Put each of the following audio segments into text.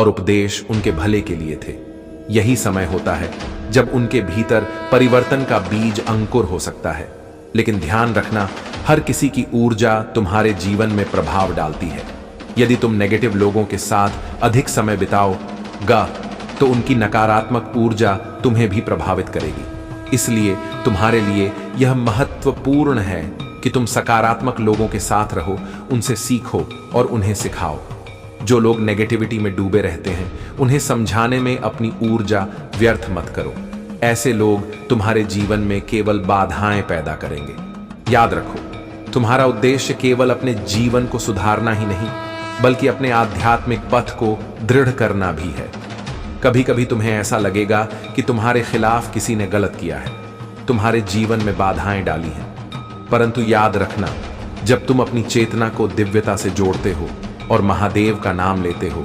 और उपदेश उनके भले के लिए थे। यही समय होता है जब उनके भीतर परिवर्तन का बीज अंकुर हो सकता है। लेकिन ध्यान रखना, हर किसी की ऊर्जा तुम्हारे जीवन में प्रभाव डालती है। यदि तुम नेगेटिव लोगों के साथ अधिक समय बिताओगा तो उनकी नकारात्मक ऊर्जा तुम्हें भी प्रभावित करेगी। इसलिए तुम्हारे लिए यह महत्वपूर्ण है कि तुम सकारात्मक लोगों के साथ रहो, उनसे सीखो और उन्हें सिखाओ। जो लोग नेगेटिविटी में डूबे रहते हैं उन्हें समझाने में अपनी ऊर्जा व्यर्थ मत करो। ऐसे लोग तुम्हारे जीवन में केवल बाधाएं पैदा करेंगे। याद रखो, तुम्हारा उद्देश्य केवल अपने जीवन को सुधारना ही नहीं बल्कि अपने आध्यात्मिक पथ को दृढ़ करना भी है। कभी कभी तुम्हें ऐसा लगेगा कि तुम्हारे खिलाफ किसी ने गलत किया है, तुम्हारे जीवन में बाधाएं डाली हैं। परंतु याद रखना, जब तुम अपनी चेतना को दिव्यता से जोड़ते हो और महादेव का नाम लेते हो,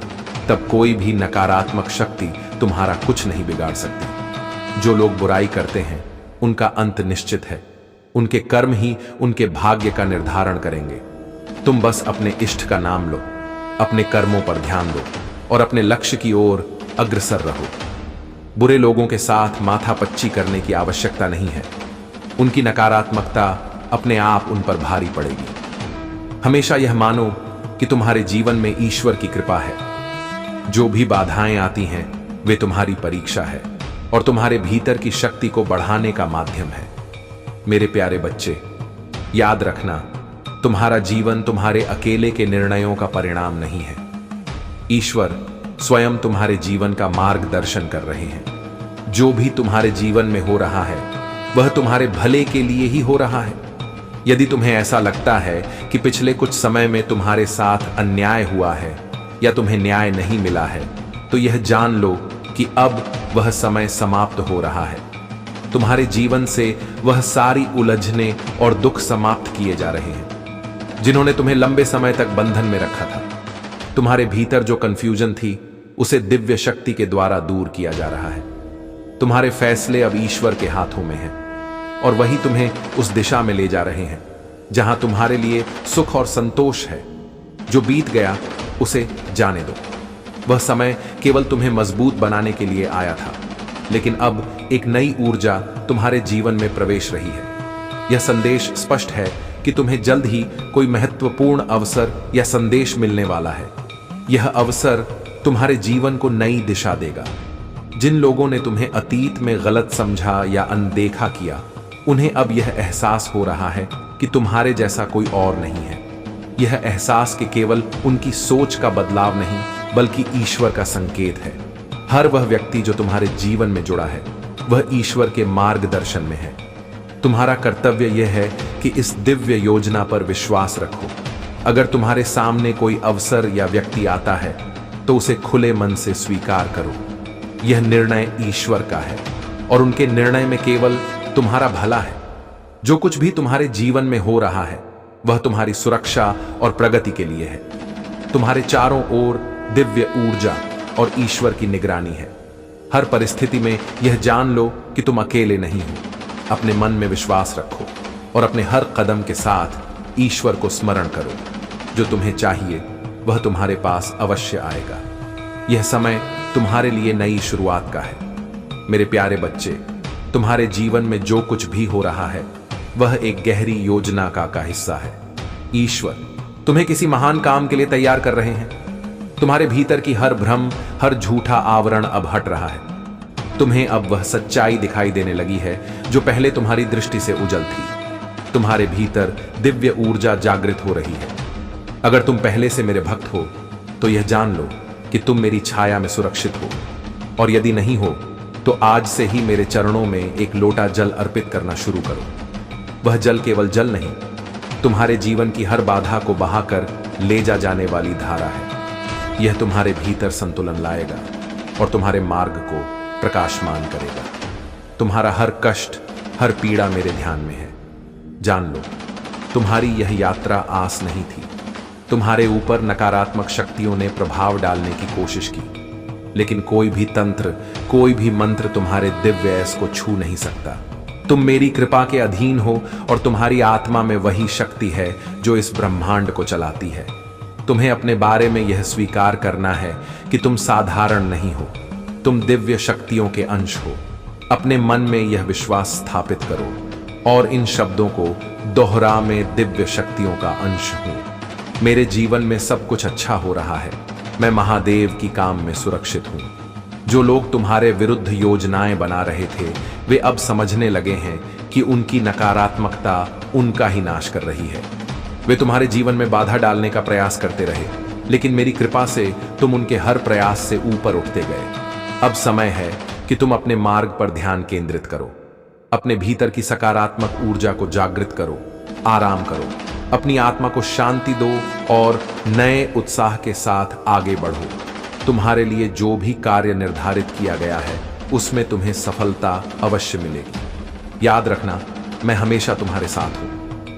तब कोई भी नकारात्मक शक्ति तुम्हारा कुछ नहीं बिगाड़ सकती। जो लोग बुराई करते हैं उनका अंत निश्चित है। उनके कर्म ही उनके भाग्य का निर्धारण करेंगे। तुम बस अपने इष्ट का नाम लो, अपने कर्मों पर ध्यान दो और अपने लक्ष्य की ओर अग्रसर रहो। बुरे लोगों के साथ माथापच्ची करने की आवश्यकता नहीं है। उनकी नकारात्मकता अपने आप उन पर भारी पड़ेगी। हमेशा यह मानो कि तुम्हारे जीवन में ईश्वर की कृपा है। जो भी बाधाएं आती हैं वे तुम्हारी परीक्षा है और तुम्हारे भीतर की शक्ति को बढ़ाने का माध्यम है। मेरे प्यारे बच्चे, याद रखना, तुम्हारा जीवन तुम्हारे अकेले के निर्णयों का परिणाम नहीं है। ईश्वर स्वयं तुम्हारे जीवन का मार्गदर्शन कर रहे हैं। जो भी तुम्हारे जीवन में हो रहा है वह तुम्हारे भले के लिए ही हो रहा है। यदि तुम्हें ऐसा लगता है कि पिछले कुछ समय में तुम्हारे साथ अन्याय हुआ है या तुम्हें न्याय नहीं मिला है, तो यह जान लो कि अब वह समय समाप्त हो रहा है। तुम्हारे जीवन से वह सारी उलझने और दुख समाप्त किए जा रहे हैं जिन्होंने तुम्हें लंबे समय तक बंधन में रखा था। तुम्हारे भीतर जो कंफ्यूजन थी उसे दिव्य शक्ति के द्वारा दूर किया जा रहा है। तुम्हारे फैसले अब ईश्वर के हाथों में हैं और वही तुम्हें उस दिशा में ले जा रहे हैं जहां तुम्हारे लिए सुख और संतोष है। जो बीत गया उसे जाने दो। वह समय केवल तुम्हें मजबूत बनाने के लिए आया था, लेकिन अब एक नई ऊर्जा तुम्हारे जीवन में प्रवेश रही है। यह संदेश स्पष्ट है कि तुम्हें जल्द ही कोई महत्वपूर्ण अवसर या संदेश मिलने वाला है। यह अवसर तुम्हारे जीवन को नई दिशा देगा। जिन लोगों ने तुम्हें अतीत में गलत समझा या अनदेखा किया, उन्हें अब यह एहसास हो रहा है कि तुम्हारे जैसा कोई और नहीं है। यह एहसास कि केवल उनकी सोच का बदलाव नहीं बल्कि ईश्वर का संकेत है। हर वह व्यक्ति जो तुम्हारे जीवन में जुड़ा है वह ईश्वर के मार्गदर्शन में है। तुम्हारा कर्तव्य यह है कि इस दिव्य योजना पर विश्वास रखो। अगर तुम्हारे सामने कोई अवसर या व्यक्ति आता है तो उसे खुले मन से स्वीकार करो। यह निर्णय ईश्वर का है और उनके निर्णय में केवल तुम्हारा भला है। जो कुछ भी तुम्हारे जीवन में हो रहा है वह तुम्हारी सुरक्षा और प्रगति के लिए है। तुम्हारे चारों ओर दिव्य ऊर्जा और ईश्वर की निगरानी है। हर परिस्थिति में यह जान लो कि तुम अकेले नहीं हो। अपने मन में विश्वास रखो और अपने हर कदम के साथ ईश्वर को स्मरण करो। जो तुम्हें चाहिए वह तुम्हारे पास अवश्य आएगा। यह समय तुम्हारे लिए नई शुरुआत का है। मेरे प्यारे बच्चे, तुम्हारे जीवन में जो कुछ भी हो रहा है वह एक गहरी योजना का हिस्सा है। ईश्वर तुम्हें किसी महान काम के लिए तैयार कर रहे हैं। तुम्हारे भीतर की हर भ्रम, हर झूठा आवरण अब हट रहा है। तुम्हें अब वह सच्चाई दिखाई देने लगी है जो पहले तुम्हारी दृष्टि से उजल थी। तुम्हारे भीतर दिव्य ऊर्जा जागृत हो रही है। अगर तुम पहले से मेरे भक्त हो तो यह जान लो कि तुम मेरी छाया में सुरक्षित हो, और यदि नहीं हो तो आज से ही मेरे चरणों में एक लोटा जल अर्पित करना शुरू करो। वह जल केवल जल नहीं, तुम्हारे जीवन की हर बाधा को बहाकर ले जाने वाली धारा है। यह तुम्हारे भीतर संतुलन लाएगा और तुम्हारे मार्ग को प्रकाशमान करेगा। तुम्हारा हर कष्ट, हर पीड़ा मेरे ध्यान में है। जान लो, तुम्हारी यह यात्रा आस नहीं थी। तुम्हारे ऊपर नकारात्मक शक्तियों ने प्रभाव डालने की कोशिश की, लेकिन कोई भी तंत्र, कोई भी मंत्र तुम्हारे दिव्य यश को छू नहीं सकता। तुम मेरी कृपा के अधीन हो और तुम्हारी आत्मा में वही शक्ति है जो इस ब्रह्मांड को चलाती है। तुम्हें अपने बारे में यह स्वीकार करना है कि तुम साधारण नहीं हो, तुम दिव्य शक्तियों के अंश हो। अपने मन में यह विश्वास स्थापित करो और इन शब्दों को दोहरा, मैं दिव्य शक्तियों का अंश हूं। मेरे जीवन में सब कुछ अच्छा हो रहा है। मैं महादेव की काम में सुरक्षित हूं। जो लोग तुम्हारे विरुद्ध योजनाएं बना रहे थे, वे अब समझने लगे हैं कि उनकी नकारात्मकता उनका ही नाश कर रही है। वे तुम्हारे जीवन में बाधा डालने का प्रयास करते रहे, लेकिन मेरी कृपा से तुम उनके हर प्रयास से ऊपर उठते गए। अब समय है कि तुम अपने मार्ग पर ध्यान केंद्रित करो। अपने भीतर की सकारात्मक ऊर्जा को जागृत करो, आराम करो, अपनी आत्मा को शांति दो और नए उत्साह के साथ आगे बढ़ो। तुम्हारे लिए जो भी कार्य निर्धारित किया गया है, उसमें तुम्हें सफलता अवश्य मिलेगी। याद रखना, मैं हमेशा तुम्हारे साथ हूं।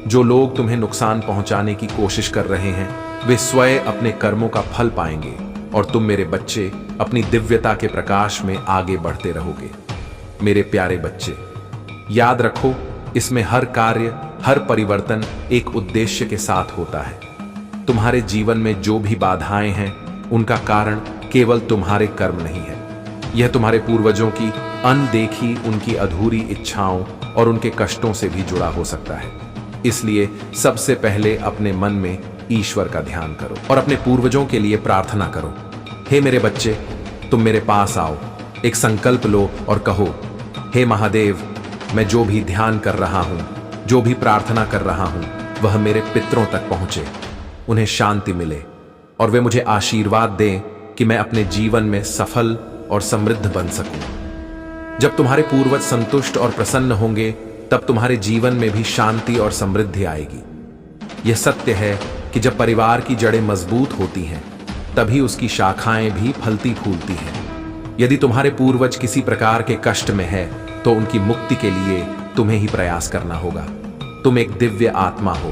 जो लोग तुम्हें नुकसान पहुंचाने की कोशिश कर रहे हैं, वे स्वयं अपने कर्मों का फल पाएंगे और तुम मेरे बच्चे अपनी दिव्यता के प्रकाश में आगे बढ़ते रहोगे। मेरे प्यारे बच्चे, याद रखो, इसमें हर कार्य, हर परिवर्तन एक उद्देश्य के साथ होता है। तुम्हारे जीवन में जो भी बाधाएं हैं, उनका कारण केवल तुम्हारे कर्म नहीं है। यह तुम्हारे पूर्वजों की अनदेखी, उनकी अधूरी इच्छाओं और उनके कष्टों से भी जुड़ा हो सकता है। इसलिए सबसे पहले अपने मन में ईश्वर का ध्यान करो और अपने पूर्वजों के लिए प्रार्थना करो। हे मेरे बच्चे, तुम मेरे पास आओ, एक संकल्प लो और कहो, हे महादेव, मैं जो भी ध्यान कर रहा हूं, जो भी प्रार्थना कर रहा हूं, वह मेरे पितरों तक पहुंचे, उन्हें शांति मिले और वे मुझे आशीर्वाद दें कि मैं अपने जीवन में सफल और समृद्ध बन सकूं। जब तुम्हारे पूर्वज संतुष्ट और प्रसन्न होंगे, तब तुम्हारे जीवन में भी शांति और समृद्धि आएगी। यह सत्य है कि जब परिवार की जड़ें मजबूत होती हैं, तभी उसकी शाखाएं भी फलती फूलती हैं। यदि तुम्हारे पूर्वज किसी प्रकार के कष्ट में है, तो उनकी मुक्ति के लिए तुम्हें ही प्रयास करना होगा। तुम एक दिव्य आत्मा हो।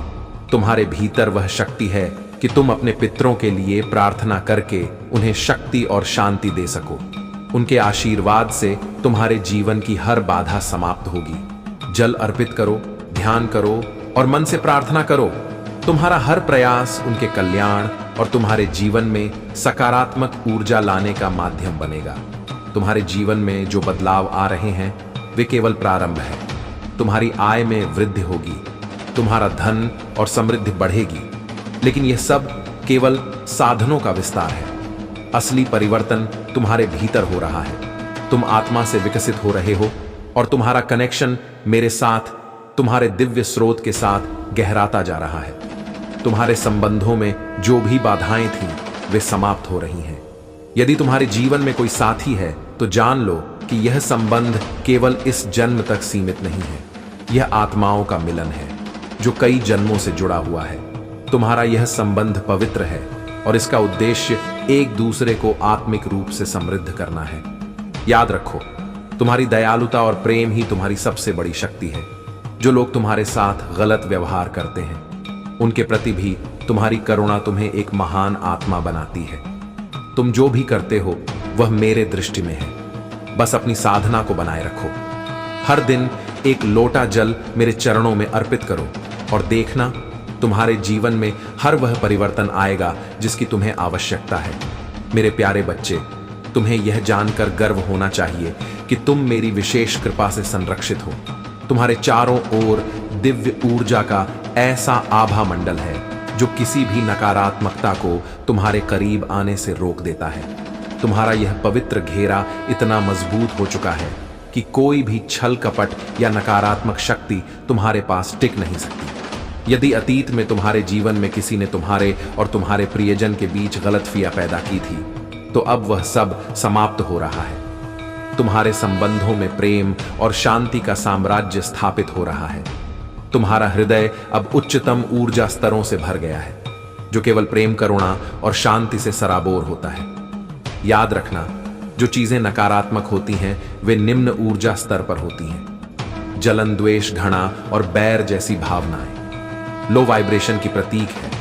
तुम्हारे भीतर वह शक्ति है कि तुम अपने पितरों के लिए प्रार्थना करके उन्हें शक्ति और शांति दे सको। उनके आशीर्वाद से तुम्हारे जीवन की हर बाधा समाप्त होगी। जल अर्पित करो, ध्यान करो और मन से प्रार्थना करो। तुम्हारा हर प्रयास उनके कल्याण और तुम्हारे जीवन में सकारात्मक ऊर्जा लाने का माध्यम बनेगा। तुम्हारे जीवन में जो बदलाव आ रहे हैं, वे केवल प्रारंभ है। तुम्हारी आय में वृद्धि होगी, तुम्हारा धन और समृद्धि बढ़ेगी, लेकिन यह सब केवल साधनों का विस्तार है। असली परिवर्तन तुम्हारे भीतर हो रहा है। तुम आत्मा से विकसित हो रहे हो और तुम्हारा कनेक्शन मेरे साथ, तुम्हारे दिव्य स्रोत के साथ गहराता जा रहा है। तुम्हारे संबंधों में जो भी बाधाएं थीं, वे समाप्त हो रही हैं। यदि तुम्हारे जीवन में कोई साथी है, तो जान लो कि यह संबंध केवल इस जन्म तक सीमित नहीं है। यह आत्माओं का मिलन है जो कई जन्मों से जुड़ा हुआ है। तुम्हारा यह संबंध पवित्र है और इसका उद्देश्य एक दूसरे को आत्मिक रूप से समृद्ध करना है। याद रखो, तुम्हारी दयालुता और प्रेम ही तुम्हारी सबसे बड़ी शक्ति है। जो लोग तुम्हारे साथ गलत व्यवहार करते हैं, उनके प्रति भी तुम्हारी करुणा तुम्हें एक महान आत्मा बनाती है। तुम जो भी करते हो, वह मेरे दृष्टि में है। बस अपनी साधना को बनाए रखो। हर दिन एक लोटा जल मेरे चरणों में अर्पित करो और देखना, तुम्हारे जीवन में हर वह परिवर्तन आएगा जिसकी तुम्हें आवश्यकता है। मेरे प्यारे बच्चे, तुम्हें यह जानकर गर्व होना चाहिए कि तुम मेरी विशेष कृपा से संरक्षित हो। तुम्हारे चारों ओर दिव्य ऊर्जा का ऐसा आभा मंडल है जो किसी भी नकारात्मकता को तुम्हारे करीब आने से रोक देता है। तुम्हारा यह पवित्र घेरा इतना मजबूत हो चुका है कि कोई भी छल कपट या नकारात्मक शक्ति तुम्हारे पास टिक नहीं सकती। यदि अतीत में तुम्हारे जीवन में किसी ने तुम्हारे और तुम्हारे प्रियजन के बीच गलतफहमी पैदा की थी, तो अब वह सब समाप्त हो रहा है। तुम्हारे संबंधों में प्रेम और शांति का साम्राज्य स्थापित हो रहा है। तुम्हारा हृदय अब उच्चतम ऊर्जा स्तरों से भर गया है, जो केवल प्रेम, करुणा और शांति से सराबोर होता है। याद रखना, जो चीजें नकारात्मक होती हैं, वे निम्न ऊर्जा स्तर पर होती हैं। जलन, द्वेष, घृणा और बैर जैसी भावनाएं लो वाइब्रेशन की प्रतीक है,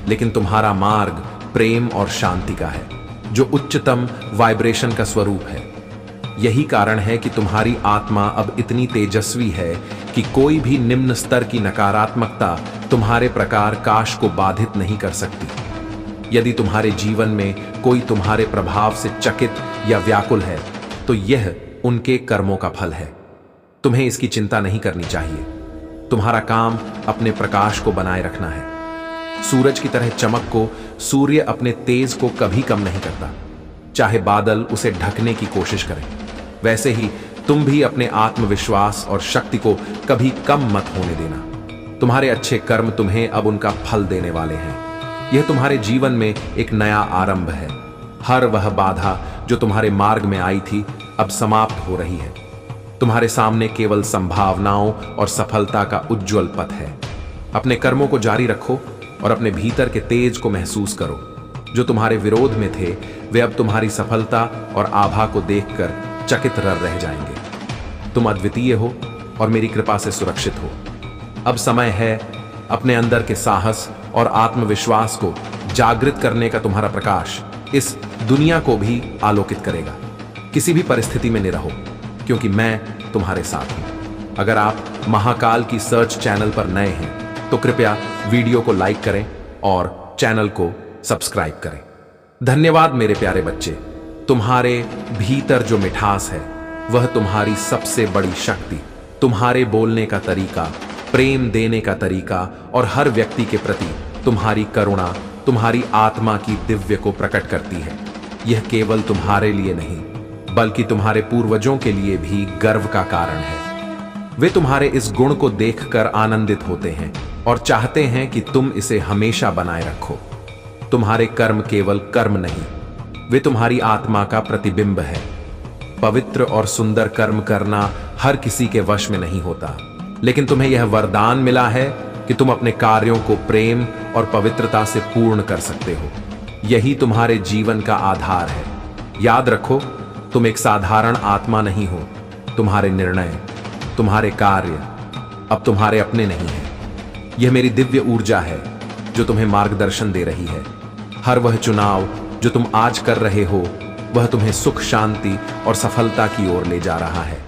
लेकिन तुम्हारा मार्ग प्रेम और शांति का है, जो उच्चतम वाइब्रेशन का स्वरूप है। यही कारण है कि तुम्हारी आत्मा अब इतनी तेजस्वी है कि कोई भी निम्न स्तर की नकारात्मकता तुम्हारे प्रकाश को बाधित नहीं कर सकती। यदि तुम्हारे जीवन में कोई तुम्हारे प्रभाव से चकित या व्याकुल है तो यह उनके कर्मों का फल है। तुम्हें इसकी चिंता नहीं करनी चाहिए। तुम्हारा काम अपने प्रकाश को बनाए रखना है। सूरज की तरह चमक को सूर्य अपने तेज को कभी कम नहीं करता, चाहे बादल उसे ढकने की कोशिश करें। वैसे ही तुम भी अपने आत्मविश्वास और शक्ति को कभी कम मत होने देना। तुम्हारे अच्छे कर्म तुम्हें अब उनका फल देने वाले हैं। यह तुम्हारे जीवन में एक नया आरंभ है। हर वह बाधा जो तुम्हारे मार्ग में आई थी अब समाप्त हो रही है। तुम्हारे सामने केवल संभावनाओं और सफलता का उज्जवल पथ है। अपने कर्मों को जारी रखो और अपने भीतर के तेज को महसूस करो। जो तुम्हारे विरोध में थे वे अब तुम्हारी सफलता और आभा को देखकर चकित रह जाएंगे। तुम अद्वितीय हो और मेरी कृपा से सुरक्षित हो। अब समय है अपने अंदर के साहस और आत्मविश्वास को जागृत करने का। तुम्हारा प्रकाश इस दुनिया को भी आलोकित करेगा। किसी भी परिस्थिति में निरहो, क्योंकि मैं तुम्हारे साथ हूं। अगर आप महाकाल की सर्च चैनल पर नए हैं तो कृपया वीडियो को लाइक करें और चैनल को सब्सक्राइब करें। धन्यवाद मेरे प्यारे बच्चे। तुम्हारे भीतर जो मिठास है वह तुम्हारी सबसे बड़ी शक्ति, तुम्हारे बोलने का तरीका, प्रेम देने का तरीका और हर व्यक्ति के प्रति तुम्हारी करुणा तुम्हारी आत्मा की दिव्य को प्रकट करती है। यह केवल तुम्हारे लिए नहीं बल्कि तुम्हारे पूर्वजों के लिए भी गर्व का कारण है। वे तुम्हारे इस गुण को देखकर आनंदित होते हैं और चाहते हैं कि तुम इसे हमेशा बनाए रखो। तुम्हारे कर्म केवल कर्म नहीं, वे तुम्हारी आत्मा का प्रतिबिंब है। पवित्र और सुंदर कर्म करना हर किसी के वश में नहीं होता, लेकिन तुम्हें यह वरदान मिला है कि तुम अपने कार्यों को प्रेम और पवित्रता से पूर्ण कर सकते हो। यही तुम्हारे जीवन का आधार है। याद रखो, तुम एक साधारण आत्मा नहीं हो। तुम्हारे निर्णय, तुम्हारे कार्य अब तुम्हारे अपने नहीं हैं। यह मेरी दिव्य ऊर्जा है जो तुम्हें मार्गदर्शन दे रही है। हर वह चुनाव जो तुम आज कर रहे हो वह तुम्हें सुख, शांति और सफलता की ओर ले जा रहा है।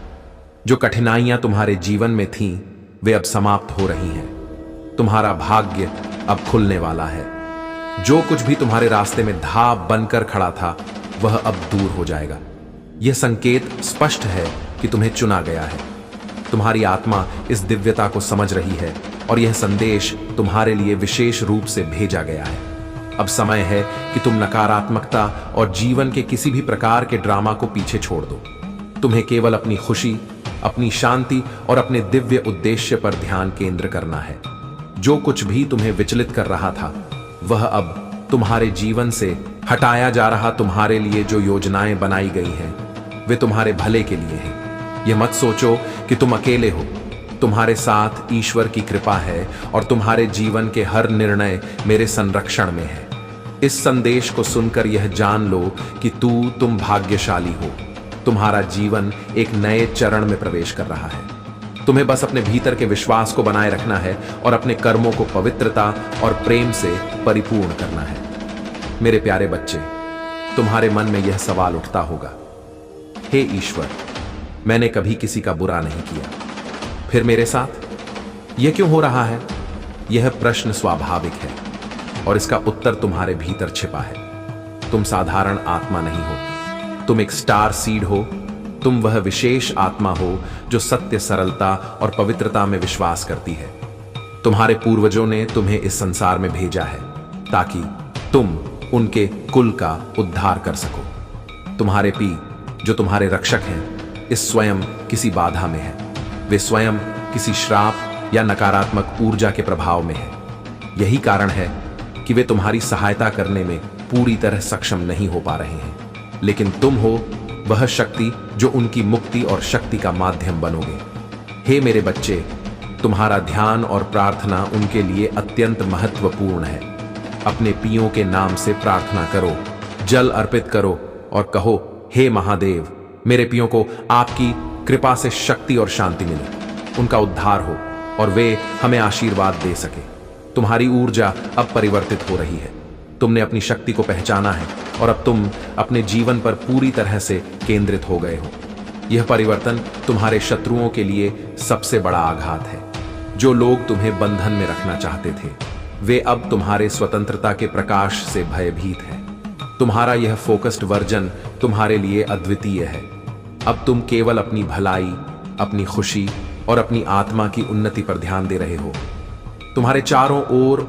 जो कठिनाइयां तुम्हारे जीवन में थीं वे अब समाप्त हो रही हैं। तुम्हारा भाग्य अब खुलने वाला है। जो कुछ भी तुम्हारे रास्ते में धाप बनकर खड़ा था वह अब दूर हो जाएगा। यह संकेत स्पष्ट है कि तुम्हें चुना गया है। तुम्हारी आत्मा इस दिव्यता को समझ रही है और यह संदेश तुम्हारे लिए विशेष रूप से भेजा गया है। अब समय है कि तुम नकारात्मकता और जीवन के किसी भी प्रकार के ड्रामा को पीछे छोड़ दो। तुम्हें केवल अपनी खुशी, अपनी शांति और अपने दिव्य उद्देश्य पर ध्यान केंद्र करना है। जो कुछ भी तुम्हें विचलित कर रहा था वह अब तुम्हारे जीवन से हटाया जा रहा। तुम्हारे लिए जो योजनाएं बनाई गई हैं वे तुम्हारे भले के लिए हैं। यह मत सोचो कि तुम अकेले हो। तुम्हारे साथ ईश्वर की कृपा है और तुम्हारे जीवन के हर निर्णय मेरे संरक्षण में है। इस संदेश को सुनकर यह जान लो कि तुम भाग्यशाली हो। तुम्हारा जीवन एक नए चरण में प्रवेश कर रहा है। तुम्हें बस अपने भीतर के विश्वास को बनाए रखना है और अपने कर्मों को पवित्रता और प्रेम से परिपूर्ण करना है। मेरे प्यारे बच्चे, तुम्हारे मन में यह सवाल उठता होगा, हे ईश्वर, मैंने कभी किसी का बुरा नहीं किया, फिर मेरे साथ यह क्यों हो रहा है? यह प्रश्न स्वाभाविक है और इसका उत्तर तुम्हारे भीतर छिपा है। तुम साधारण आत्मा नहीं हो, तुम एक स्टार सीड हो। तुम वह विशेष आत्मा हो जो सत्य, सरलता और पवित्रता में विश्वास करती है। तुम्हारे पूर्वजों ने तुम्हें इस संसार में भेजा है ताकि तुम उनके कुल का उद्धार कर सको। तुम्हारे पी जो तुम्हारे रक्षक हैं इस स्वयं किसी बाधा में है। वे स्वयं किसी श्राप या नकारात्मक ऊर्जा के प्रभाव में है। यही कारण है कि वे तुम्हारी सहायता करने में पूरी तरह सक्षम नहीं हो पा रहे हैं, लेकिन तुम हो वह शक्ति जो उनकी मुक्ति और शक्ति का माध्यम बनोगे। हे मेरे बच्चे, तुम्हारा ध्यान और प्रार्थना उनके लिए अत्यंत महत्वपूर्ण है। अपने पियों के नाम से प्रार्थना करो, जल अर्पित करो और कहो, हे महादेव, मेरे पियों को आपकी कृपा से शक्ति और शांति मिले, उनका उद्धार हो और वे हमें आशीर्वाद दे सके। तुम्हारी ऊर्जा अब परिवर्तित हो रही है। तुमने अपनी शक्ति को पहचाना है और अब तुम अपने जीवन पर पूरी तरह से केंद्रित हो गए हो। यह परिवर्तन तुम्हारे शत्रुओं के लिए सबसे बड़ा आघात है। जो लोग तुम्हें बंधन में रखना चाहते थे वे अब तुम्हारे स्वतंत्रता के प्रकाश से भयभीत हैं। तुम्हारा यह फोकस्ड वर्जन तुम्हारे लिए अद्वितीय है। अब तुम केवल अपनी भलाई, अपनी खुशी और अपनी आत्मा की उन्नति पर ध्यान दे रहे हो। तुम्हारे चारों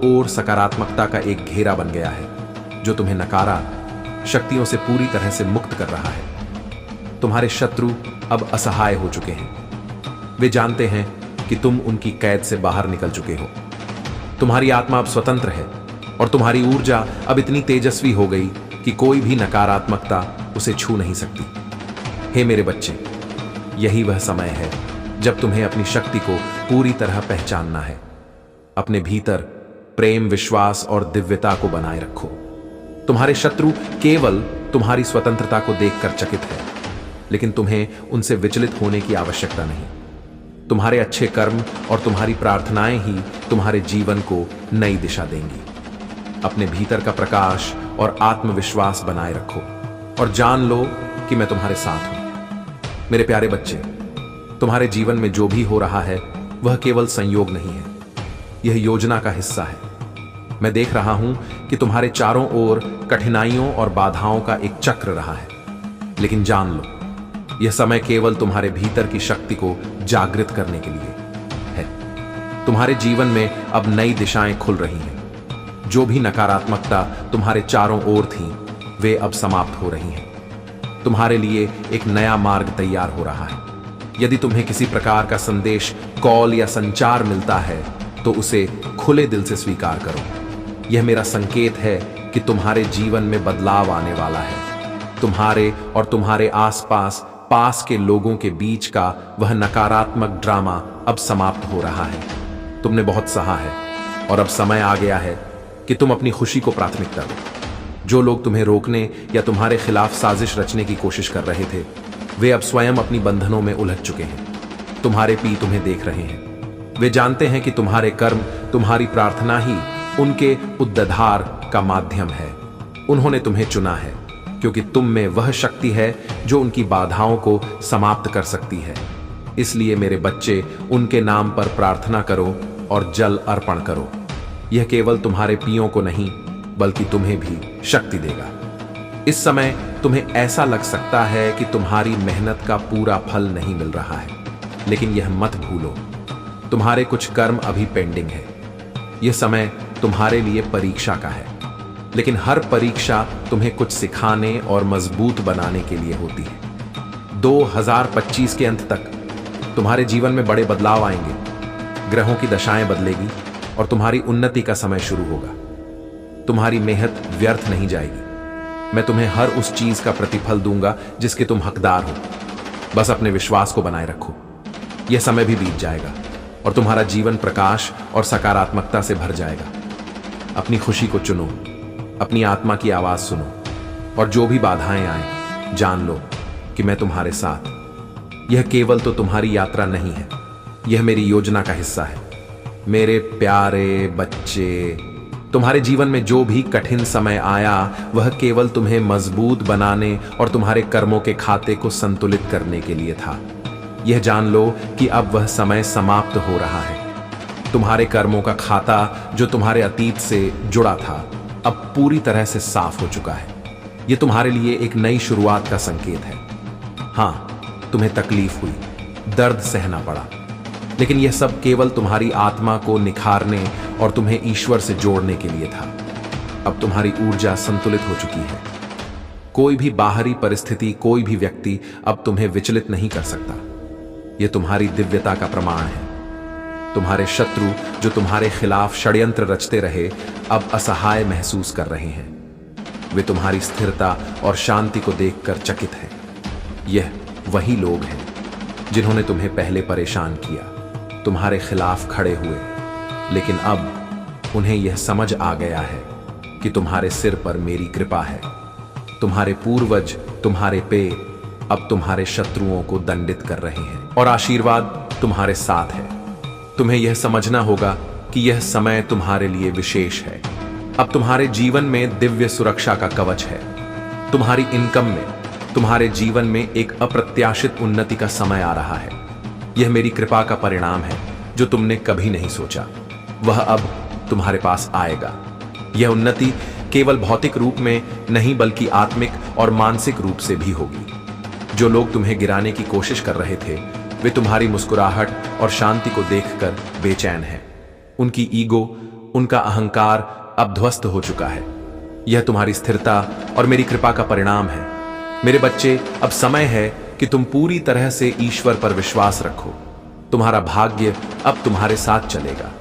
ओर सकारात्मकता का एक घेरा बन गया है जो तुम्हें नकारात्मक शक्तियों से पूरी तरह से मुक्त कर रहा है। तुम्हारे शत्रु अब असहाय हो चुके हैं। वे जानते हैं कि तुम उनकी कैद से बाहर निकल चुके हो। तुम्हारी आत्मा अब स्वतंत्र है और तुम्हारी ऊर्जा अब इतनी तेजस्वी हो गई कि कोई भी नकारात्मकता उसे छू नहीं सकती। हे मेरे बच्चे, यही वह समय है जब तुम्हें अपनी शक्ति को पूरी तरह पहचानना है। अपने भीतर प्रेम, विश्वास और दिव्यता को बनाए रखो। तुम्हारे शत्रु केवल तुम्हारी स्वतंत्रता को देखकर चकित है, लेकिन तुम्हें उनसे विचलित होने की आवश्यकता नहीं। तुम्हारे अच्छे कर्म और तुम्हारी प्रार्थनाएं ही तुम्हारे जीवन को नई दिशा देंगी। अपने भीतर का प्रकाश और आत्मविश्वास बनाए रखो और जान लो कि मैं तुम्हारे साथ हूं। मेरे प्यारे बच्चे, तुम्हारे जीवन में जो भी हो रहा है वह केवल संयोग नहीं है, यह योजना का हिस्सा है। मैं देख रहा हूं कि तुम्हारे चारों ओर कठिनाइयों और बाधाओं का एक चक्र रहा है, लेकिन जान लो यह समय केवल तुम्हारे भीतर की शक्ति को जागृत करने के लिए है। तुम्हारे जीवन में अब नई दिशाएं खुल रही हैं। जो भी नकारात्मकता तुम्हारे चारों ओर थी, वे अब समाप्त हो रही हैं। तुम्हारे लिए एक नया मार्ग तैयार हो रहा है। यदि तुम्हें किसी प्रकार का संदेश, कॉल या संचार मिलता है तो उसे खुले दिल से स्वीकार करो। यह मेरा संकेत है कि तुम्हारे जीवन में बदलाव आने वाला है। तुम्हारे और तुम्हारे आसपास पास के लोगों के बीच का वह नकारात्मक ड्रामा अब समाप्त हो रहा है। तुमने बहुत सहा है और अब समय आ गया है कि तुम अपनी खुशी को प्राथमिकता दो। जो लोग तुम्हें रोकने या तुम्हारे खिलाफ साजिश रचने की कोशिश कर रहे थे, वे अब स्वयं अपनी बंधनों में उलझ चुके हैं। तुम्हारे पी तुम्हें देख रहे हैं। वे जानते हैं कि तुम्हारे कर्म, तुम्हारी प्रार्थना ही उनके उद्धार का माध्यम है। उन्होंने तुम्हें चुना है क्योंकि तुम में वह शक्ति है जो उनकी बाधाओं को समाप्त कर सकती है। इसलिए मेरे बच्चे, उनके नाम पर प्रार्थना करो और जल अर्पण करो। यह केवल तुम्हारे पियों को नहीं बल्कि तुम्हें भी शक्ति देगा। इस समय तुम्हें ऐसा लग सकता है कि तुम्हारी मेहनत का पूरा फल नहीं मिल रहा है, लेकिन यह मत भूलो, तुम्हारे कुछ कर्म अभी पेंडिंग है। यह समय तुम्हारे लिए परीक्षा का है, लेकिन हर परीक्षा तुम्हें कुछ सिखाने और मजबूत बनाने के लिए होती है। 2025 के अंत तक तुम्हारे जीवन में बड़े बदलाव आएंगे। ग्रहों की दशाएं बदलेगी और तुम्हारी उन्नति का समय शुरू होगा। तुम्हारी मेहनत व्यर्थ नहीं जाएगी। मैं तुम्हें हर उस चीज का प्रतिफल दूंगा जिसके तुम हकदार हो। बस अपने विश्वास को बनाए रखो। यह समय भी बीत जाएगा और तुम्हारा जीवन प्रकाश और सकारात्मकता से भर जाएगा। अपनी खुशी को चुनो, अपनी आत्मा की आवाज सुनो और जो भी बाधाएं आए, जान लो कि मैं तुम्हारे साथ। यह केवल तो तुम्हारी यात्रा नहीं है, यह मेरी योजना का हिस्सा है। मेरे प्यारे बच्चे, तुम्हारे जीवन में जो भी कठिन समय आया वह केवल तुम्हें मजबूत बनाने और तुम्हारे कर्मों के खाते को संतुलित करने के लिए था। यह जान लो कि अब वह समय समाप्त हो रहा है। तुम्हारे कर्मों का खाता जो तुम्हारे अतीत से जुड़ा था अब पूरी तरह से साफ हो चुका है। यह तुम्हारे लिए एक नई शुरुआत का संकेत है। हाँ, तुम्हें तकलीफ हुई, दर्द सहना पड़ा, लेकिन यह सब केवल तुम्हारी आत्मा को निखारने और तुम्हें ईश्वर से जोड़ने के लिए था। अब तुम्हारी ऊर्जा संतुलित हो चुकी है। कोई भी बाहरी परिस्थिति, कोई भी व्यक्ति अब तुम्हें विचलित नहीं कर सकता। यह तुम्हारी दिव्यता का प्रमाण है। तुम्हारे शत्रु जो तुम्हारे खिलाफ षड्यंत्र रचते रहे, अब असहाय महसूस कर रहे हैं। वे तुम्हारी स्थिरता और शांति को देखकर चकित हैं। यह वही लोग हैं जिन्होंने तुम्हें पहले परेशान किया, तुम्हारे खिलाफ खड़े हुए, लेकिन अब उन्हें यह समझ आ गया है कि तुम्हारे सिर पर मेरी कृपा है। तुम्हारे पूर्वज, तुम्हारे पे अब तुम्हारे शत्रुओं को दंडित कर रहे हैं और आशीर्वाद तुम्हारे साथ है। तुम्हें यह समझना होगा कि यह समय तुम्हारे लिए विशेष है। अब तुम्हारे जीवन में दिव्य सुरक्षा का कवच है। तुम्हारी इनकम में, तुम्हारे जीवन में एक अप्रत्याशित उन्नति का समय आ रहा है। यह मेरी कृपा का परिणाम है जो तुमने कभी नहीं सोचा। वह अब तुम्हारे पास आएगा। यह उन्नति केवल भौतिक रूप में नहीं बल्कि आत्मिक और मानसिक रूप से भी होगी। जो लोग तुम्हें गिराने की कोशिश कर रहे थे वे तुम्हारी मुस्कुराहट और शांति को देखकर बेचैन हैं। उनकी ईगो, उनका अहंकार अब ध्वस्त हो चुका है। यह तुम्हारी स्थिरता और मेरी कृपा का परिणाम है। मेरे बच्चे, अब समय है कि तुम पूरी तरह से ईश्वर पर विश्वास रखो। तुम्हारा भाग्य अब तुम्हारे साथ चलेगा।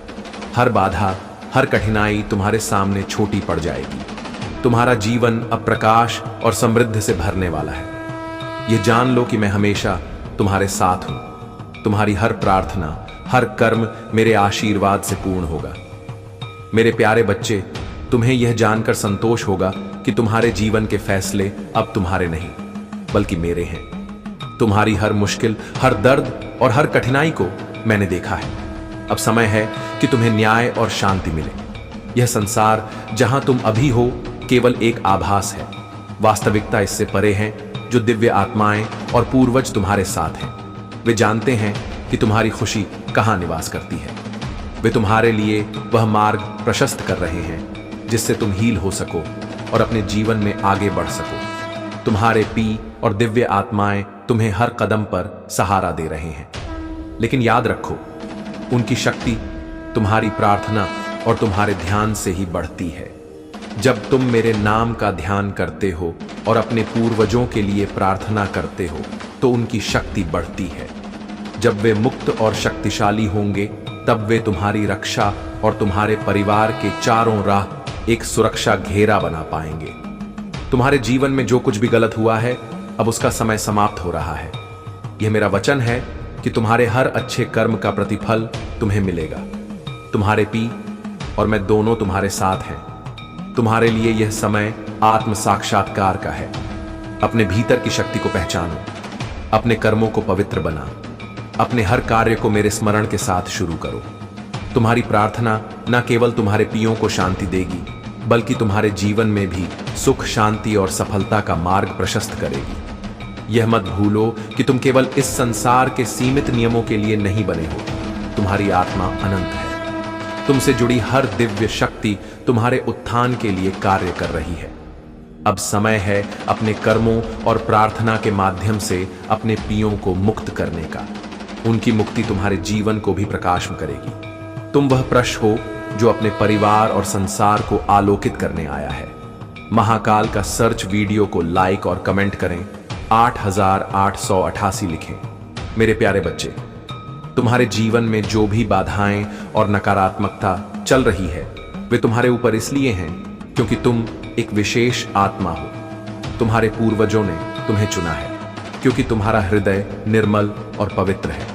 हर बाधा, हर कठिनाई तुम्हारे सामने छोटी पड़ जाएगी। तुम्हारा जीवन अब प्रकाश और समृद्धि से भरने वाला है। यह जान लो कि मैं हमेशा तुम्हारे साथ हूं। तुम्हारी हर प्रार्थना, हर कर्म मेरे आशीर्वाद से पूर्ण होगा। मेरे प्यारे बच्चे, तुम्हें यह जानकर संतोष होगा कि तुम्हारे जीवन के फैसले अब तुम्हारे नहीं बल्कि मेरे हैं। तुम्हारी हर मुश्किल, हर दर्द और हर कठिनाई को मैंने देखा है। अब समय है कि तुम्हें न्याय और शांति मिले। यह संसार जहां तुम अभी हो केवल एक आभास है। वास्तविकता इससे परे है। जो दिव्य आत्माएं और पूर्वज तुम्हारे साथ हैं वे जानते हैं कि तुम्हारी खुशी कहां निवास करती है। वे तुम्हारे लिए वह मार्ग प्रशस्त कर रहे हैं जिससे तुम हील हो सको और अपने जीवन में आगे बढ़ सको। तुम्हारे पी और दिव्य आत्माएं तुम्हें हर कदम पर सहारा दे रहे हैं। लेकिन याद रखो, उनकी शक्ति तुम्हारी प्रार्थना और तुम्हारे ध्यान से ही बढ़ती है। जब तुम मेरे नाम का ध्यान करते हो और अपने पूर्वजों के लिए प्रार्थना करते हो तो उनकी शक्ति बढ़ती है। जब वे मुक्त और शक्तिशाली होंगे तब वे तुम्हारी रक्षा और तुम्हारे परिवार के चारों राह एक सुरक्षा घेरा बना पाएंगे। तुम्हारे जीवन में जो कुछ भी गलत हुआ है अब उसका समय समाप्त हो रहा है। यह मेरा वचन है कि तुम्हारे हर अच्छे कर्म का प्रतिफल तुम्हें मिलेगा। तुम्हारे पी और मैं दोनों तुम्हारे साथ हैं। तुम्हारे लिए यह समय आत्म साक्षात्कार का है। अपने भीतर की शक्ति को पहचानो, अपने कर्मों को पवित्र बना, अपने हर कार्य को मेरे स्मरण के साथ शुरू करो। तुम्हारी प्रार्थना न केवल तुम्हारे पियों को शांति देगी बल्कि तुम्हारे जीवन में भी सुख, शांति और सफलता का मार्ग प्रशस्त करेगी। यह मत भूलो कि तुम केवल इस संसार के सीमित नियमों के लिए नहीं बने हो। तुम्हारी आत्मा अनंत है। तुमसे जुड़ी हर दिव्य शक्ति तुम्हारे उत्थान के लिए कार्य कर रही है। अब समय है अपने कर्मों और प्रार्थना के माध्यम से अपने पियों को मुक्त करने का। उनकी मुक्ति तुम्हारे जीवन को भी प्रकाश में करेगी। तुम वह प्रश हो जो अपने परिवार और संसार को आलोकित करने आया है। महाकाल का सर्च वीडियो को लाइक और कमेंट करें। 8888 लिखें। मेरे प्यारे बच्चे, तुम्हारे जीवन में जो भी बाधाएं और नकारात्मकता चल रही है वे तुम्हारे ऊपर इसलिए हैं क्योंकि तुम एक विशेष आत्मा हो। तुम्हारे पूर्वजों ने तुम्हें चुना है क्योंकि तुम्हारा हृदय निर्मल और पवित्र है।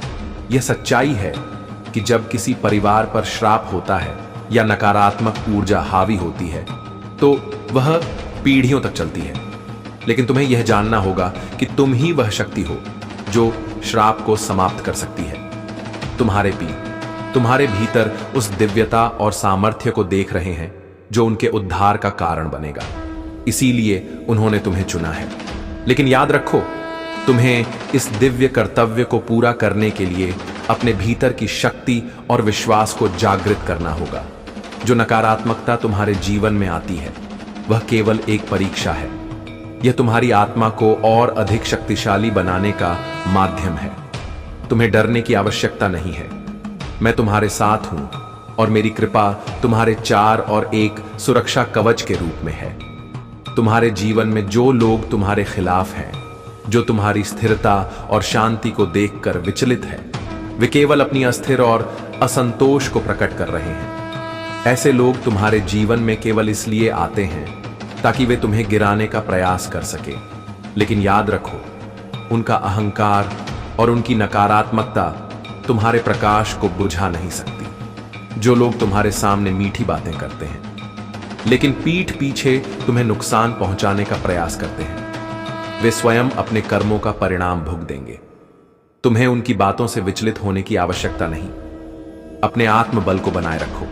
यह सच्चाई है कि जब किसी परिवार पर श्राप होता है या नकारात्मक ऊर्जा हावी होती है तो वह पीढ़ियों तक चलती है। लेकिन तुम्हें यह जानना होगा कि तुम ही वह शक्ति हो जो श्राप को समाप्त कर सकती है। तुम्हारे पी तुम्हारे भीतर उस दिव्यता और सामर्थ्य को देख रहे हैं जो उनके उद्धार का कारण बनेगा। इसीलिए उन्होंने तुम्हें चुना है। लेकिन याद रखो, तुम्हें इस दिव्य कर्तव्य को पूरा करने के लिए अपने भीतर की शक्ति और विश्वास को जागृत करना होगा। जो नकारात्मकता तुम्हारे जीवन में आती है वह केवल एक परीक्षा है। यह तुम्हारी आत्मा को और अधिक शक्तिशाली बनाने का माध्यम है। तुम्हें डरने की आवश्यकता नहीं है। मैं तुम्हारे साथ हूं और मेरी कृपा तुम्हारे 4 और 1 सुरक्षा कवच के रूप में है। तुम्हारे जीवन में जो लोग तुम्हारे खिलाफ हैं, जो तुम्हारी स्थिरता और शांति को देखकर विचलित है, वे केवल अपनी अस्थिर और असंतोष को प्रकट कर रहे हैं। ऐसे लोग तुम्हारे जीवन में केवल इसलिए आते हैं ताकि वे तुम्हें गिराने का प्रयास कर सके। लेकिन याद रखो, उनका अहंकार और उनकी नकारात्मकता तुम्हारे प्रकाश को बुझा नहीं सकती। जो लोग तुम्हारे सामने मीठी बातें करते हैं लेकिन पीठ पीछे तुम्हें नुकसान पहुंचाने का प्रयास करते हैं, वे स्वयं अपने कर्मों का परिणाम भुगत देंगे। तुम्हें उनकी बातों से विचलित होने की आवश्यकता नहीं। अपने आत्मबल को बनाए रखो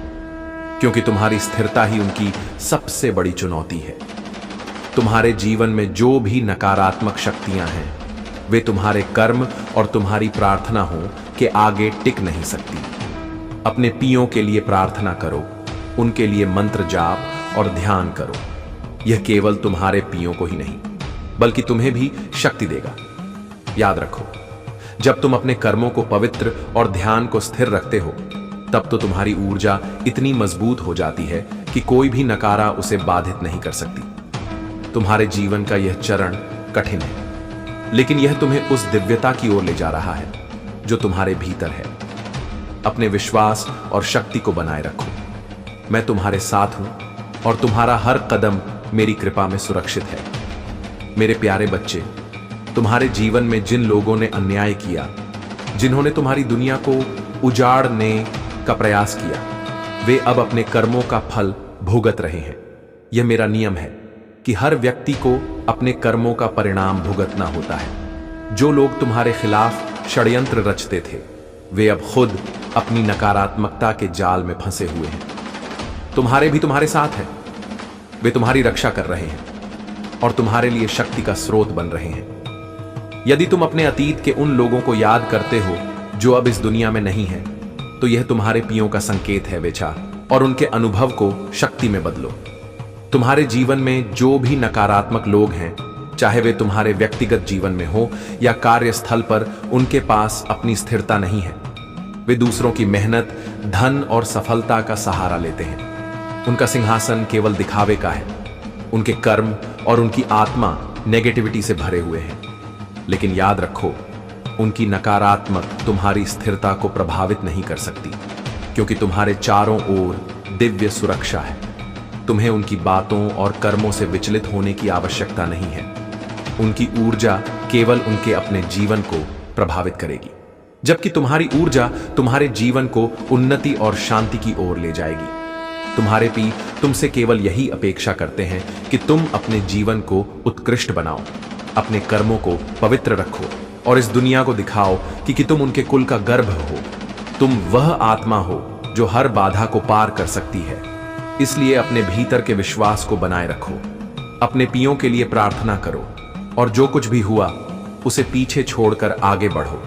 क्योंकि तुम्हारी स्थिरता ही उनकी सबसे बड़ी चुनौती है। तुम्हारे जीवन में जो भी नकारात्मक शक्तियां हैं वे तुम्हारे कर्म और तुम्हारी प्रार्थना हो के आगे टिक नहीं सकती। अपने पियों के लिए प्रार्थना करो, उनके लिए मंत्र जाप और ध्यान करो। यह केवल तुम्हारे पियों को ही नहीं बल्कि तुम्हें भी शक्ति देगा। याद रखो, जब तुम अपने कर्मों को पवित्र और ध्यान को स्थिर रखते हो, तब तो तुम्हारी ऊर्जा इतनी मजबूत हो जाती है कि कोई भी नकारा उसे बाधित नहीं कर सकती। तुम्हारे जीवन का यह चरण कठिन है, लेकिन यह तुम्हें उस दिव्यता की ओर ले जा रहा है जो तुम्हारे भीतर है। अपने विश्वास और शक्ति को बनाए रखो। मैं तुम्हारे साथ हूं और तुम्हारा हर कदम मेरी कृपा में सुरक्षित है। मेरे प्यारे बच्चे, तुम्हारे जीवन में जिन लोगों ने अन्याय किया, जिन्होंने तुम्हारी दुनिया को उजाड़ने का प्रयास किया, वे अब अपने कर्मों का फल भुगत रहे हैं। यह मेरा नियम है कि हर व्यक्ति को अपने कर्मों का परिणाम भुगतना होता है। जो लोग तुम्हारे खिलाफ षड्यंत्र रचते थे, वे अब खुद अपनी नकारात्मकता के जाल में फंसे हुए हैं। तुम्हारे भी तुम्हारे साथ हैं। वे तुम्हारी रक्षा कर रहे हैं और तुम्हारे लिए शक्ति का स्रोत बन रहे हैं। यदि तुम अपने अतीत के उन लोगों को याद करते हो जो अब इस दुनिया में नहीं है, तो यह तुम्हारे पियों का संकेत है बेचा, और उनके अनुभव को शक्ति में बदलो। तुम्हारे जीवन में जो भी नकारात्मक लोग हैं, चाहे वे तुम्हारे व्यक्तिगत जीवन में हो या कार्यस्थल पर, उनके पास अपनी स्थिरता नहीं है। वे दूसरों की मेहनत, धन और सफलता का सहारा लेते हैं। उनका सिंहासन केवल दिखावे का है। उनके कर्म और उनकी आत्मा नेगेटिविटी से भरे हुए हैं। लेकिन याद रखो, उनकी नकारात्मक तुम्हारी स्थिरता को प्रभावित नहीं कर सकती, क्योंकि तुम्हारे चारों ओर दिव्य सुरक्षा है। तुम्हें उनकी बातों और कर्मों से विचलित होने की आवश्यकता नहीं है। उनकी ऊर्जा केवल उनके अपने जीवन को प्रभावित करेगी, जबकि तुम्हारी ऊर्जा तुम्हारे जीवन को उन्नति और शांति की ओर ले जाएगी। तुम्हारे पी तुमसे केवल यही अपेक्षा करते हैं कि तुम अपने जीवन को उत्कृष्ट बनाओ, अपने कर्मों को पवित्र रखो और इस दुनिया को दिखाओ कि तुम उनके कुल का गर्भ हो। तुम वह आत्मा हो जो हर बाधा को पार कर सकती है। इसलिए अपने भीतर के विश्वास को बनाए रखो, अपने पियों के लिए प्रार्थना करो और जो कुछ भी हुआ उसे पीछे छोड़कर आगे बढ़ो।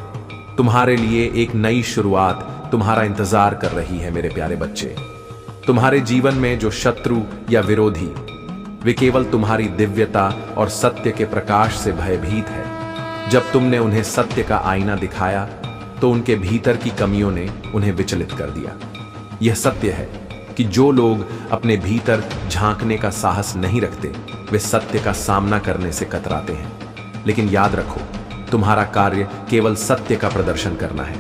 तुम्हारे लिए एक नई शुरुआत तुम्हारा इंतजार कर रही है मेरे प्यारे बच्चे। तुम्हारे जीवन में जो शत्रु या विरोधी, वे केवल तुम्हारी दिव्यता और सत्य के प्रकाश से भयभीत है। जब तुमने उन्हें सत्य का आईना दिखाया, तो उनके भीतर की कमियों ने उन्हें विचलित कर दिया। यह सत्य है कि जो लोग अपने भीतर झांकने का साहस नहीं रखते, वे सत्य का सामना करने से कतराते हैं। लेकिन याद रखो, तुम्हारा कार्य केवल सत्य का प्रदर्शन करना है,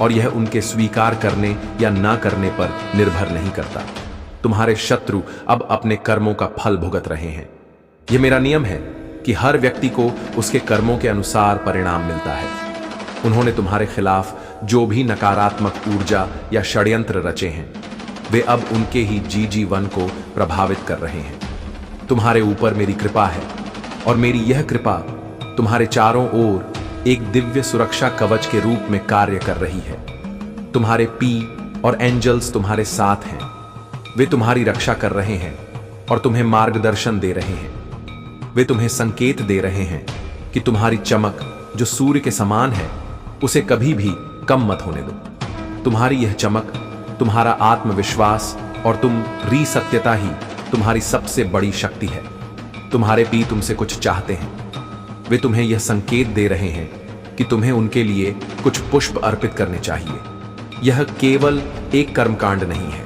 और यह उनके स्वीकार करने या ना करने पर निर्भर नहीं करता। तुम्हारे शत्रु अब अपने कर्मों का फल भुगत रहे हैं। यह मेरा नियम है कि हर व्यक्ति को उसके कर्मों के अनुसार परिणाम मिलता है। उन्होंने तुम्हारे खिलाफ जो भी नकारात्मक ऊर्जा या षड्यंत्र रचे हैं, वे अब उनके ही जीवन को प्रभावित कर रहे हैं। तुम्हारे ऊपर मेरी कृपा है, और मेरी यह कृपा तुम्हारे चारों ओर एक दिव्य सुरक्षा कवच के रूप में कार्य कर रही है। तुम्हारे पी और एंजल्स तुम्हारे साथ हैं। वे तुम्हारी रक्षा कर रहे हैं और तुम्हें मार्गदर्शन दे रहे हैं। वे तुम्हें संकेत दे रहे हैं कि तुम्हारी चमक, जो सूर्य के समान है, उसे कभी भी कम मत होने दो। तुम्हारी यह चमक, तुम्हारा आत्मविश्वास और तुम्हारी सत्यता ही तुम्हारी सबसे बड़ी शक्ति है। तुम्हारे पी तुमसे कुछ चाहते हैं। वे तुम्हें यह संकेत दे रहे हैं कि तुम्हें उनके लिए कुछ पुष्प अर्पित करने चाहिए। यह केवल एक कर्मकांड नहीं है,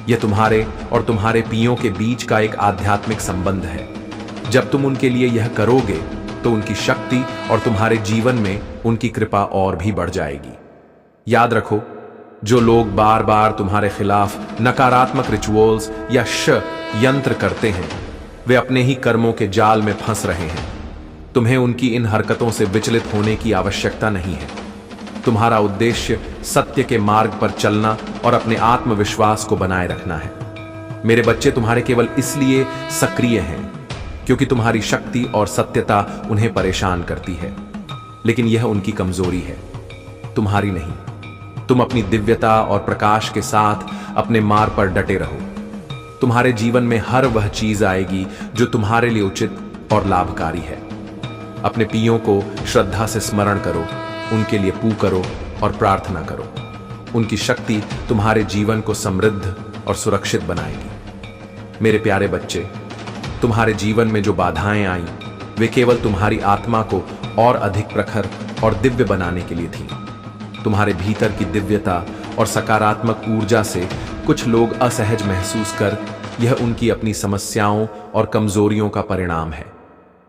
यह तुम्हारे और तुम्हारे पियों के बीच का एक आध्यात्मिक संबंध है। जब तुम उनके लिए यह करोगे, तो उनकी शक्ति और तुम्हारे जीवन में उनकी कृपा और भी बढ़ जाएगी। याद रखो, जो लोग बार बार तुम्हारे खिलाफ नकारात्मक रिचुअल्स या यंत्र करते हैं, वे अपने ही कर्मों के जाल में फंस रहे हैं। तुम्हें उनकी इन हरकतों से विचलित होने की आवश्यकता नहीं है। तुम्हारा उद्देश्य सत्य के मार्ग पर चलना और अपने आत्मविश्वास को बनाए रखना है। मेरे बच्चे तुम्हारे केवल इसलिए सक्रिय हैं क्योंकि तुम्हारी शक्ति और सत्यता उन्हें परेशान करती है, लेकिन यह उनकी कमजोरी है, तुम्हारी नहीं। तुम अपनी दिव्यता और प्रकाश के साथ अपने मार्ग पर डटे रहो। तुम्हारे जीवन में हर वह चीज आएगी जो तुम्हारे लिए उचित और लाभकारी है। अपने पियों को श्रद्धा से स्मरण करो, उनके लिए पू करो और प्रार्थना करो। उनकी शक्ति तुम्हारे जीवन को समृद्ध, और सुरक्षित बनाएगी। मेरे प्यारे बच्चे, तुम्हारे जीवन में जो बाधाएं आईं, वे केवल तुम्हारी आत्मा को और अधिक प्रखर और दिव्य बनाने के लिए थीं। तुम्हारे भीतर की दिव्यता और सकारात्मक ऊर्जा से कुछ लोग असहज महसूस कर यह उनकी अपनी समस्याओं और कमजोरियों का परिणाम है।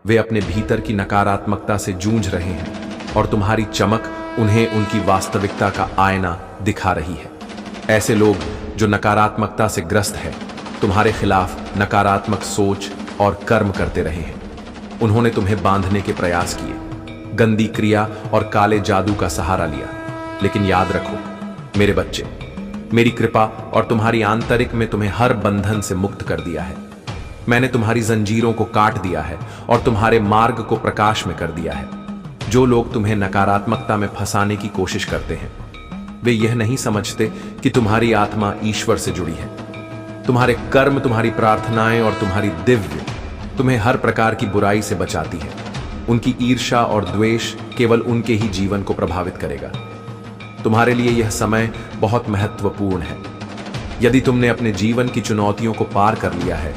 वे अपने भीतर की नकारात्मकता से जूझ रहे हैं और तुम्हारी चमक उन्हें उनकी वास्तविकता का आईना दिखा रही है। ऐसे लोग जो नकारात्मकता से ग्रस्त है, तुम्हारे खिलाफ नकारात्मक सोच और कर्म करते रहे हैं। उन्होंने तुम्हें बांधने के प्रयास किए, गंदी क्रिया और काले जादू का सहारा लिया। लेकिन याद रखो मेरे बच्चे, मेरी कृपा और तुम्हारी आंतरिक में तुम्हें हर बंधन से मुक्त कर दिया है। मैंने तुम्हारी जंजीरों को काट दिया है और तुम्हारे मार्ग को प्रकाश में कर दिया है। जो लोग तुम्हें नकारात्मकता में फंसाने की कोशिश करते हैं, वे यह नहीं समझते कि तुम्हारी आत्मा ईश्वर से जुड़ी है। तुम्हारे कर्म, तुम्हारी प्रार्थनाएं और तुम्हारी दिव्य तुम्हें हर प्रकार की बुराई से बचाती है। उनकी ईर्ष्या और द्वेष केवल उनके ही जीवन को प्रभावित करेगा। तुम्हारे लिए यह समय बहुत महत्वपूर्ण है। यदि तुमने अपने जीवन की चुनौतियों को पार कर लिया है,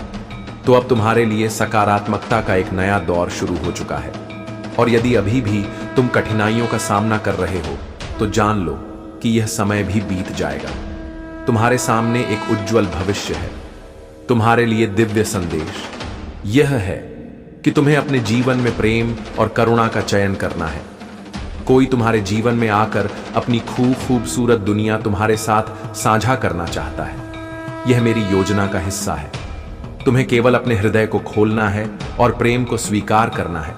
तो अब तुम्हारे लिए सकारात्मकता का एक नया दौर शुरू हो चुका है। और यदि अभी भी तुम कठिनाइयों का सामना कर रहे हो, तो जान लो कि यह समय भी बीत जाएगा। तुम्हारे सामने एक उज्जवल भविष्य है। तुम्हारे लिए दिव्य संदेश यह है कि तुम्हें अपने जीवन में प्रेम और करुणा का चयन करना है। कोई तुम्हारे जीवन में आकर अपनी खूबसूरत दुनिया तुम्हारे साथ साझा करना चाहता है। यह मेरी योजना का हिस्सा है। तुम्हें केवल अपने हृदय को खोलना है और प्रेम को स्वीकार करना है।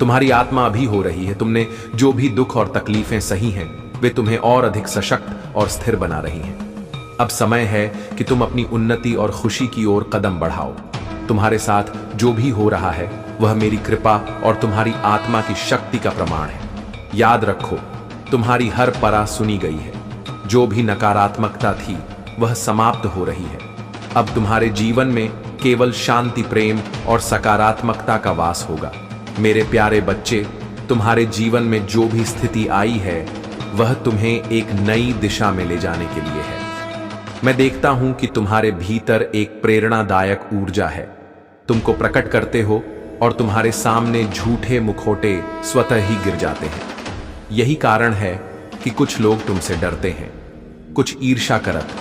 तुम्हारी आत्मा अभी हो रही है। तुमने जो भी दुख और तकलीफें सही हैं, वे तुम्हें और अधिक सशक्त और स्थिर बना रही हैं। अब समय है कि तुम अपनी उन्नति और खुशी की ओर कदम बढ़ाओ। तुम्हारे साथ जो भी हो रहा है, वह मेरी कृपा और तुम्हारी आत्मा की शक्ति का प्रमाण है। याद रखो, तुम्हारी हर परा सुनी गई है। जो भी नकारात्मकता थी, वह समाप्त हो रही है। अब तुम्हारे जीवन में केवल शांति, प्रेम और सकारात्मकता का वास होगा। मेरे प्यारे बच्चे, तुम्हारे जीवन में जो भी स्थिति आई है, वह तुम्हें एक नई दिशा में ले जाने के लिए है। मैं देखता हूं कि तुम्हारे भीतर एक प्रेरणादायक ऊर्जा है। तुमको प्रकट करते हो और तुम्हारे सामने झूठे मुखौटे स्वतः ही गिर जाते हैं। यही कारण है कि कुछ लोग तुमसे डरते हैं, कुछ ईर्ष्या करत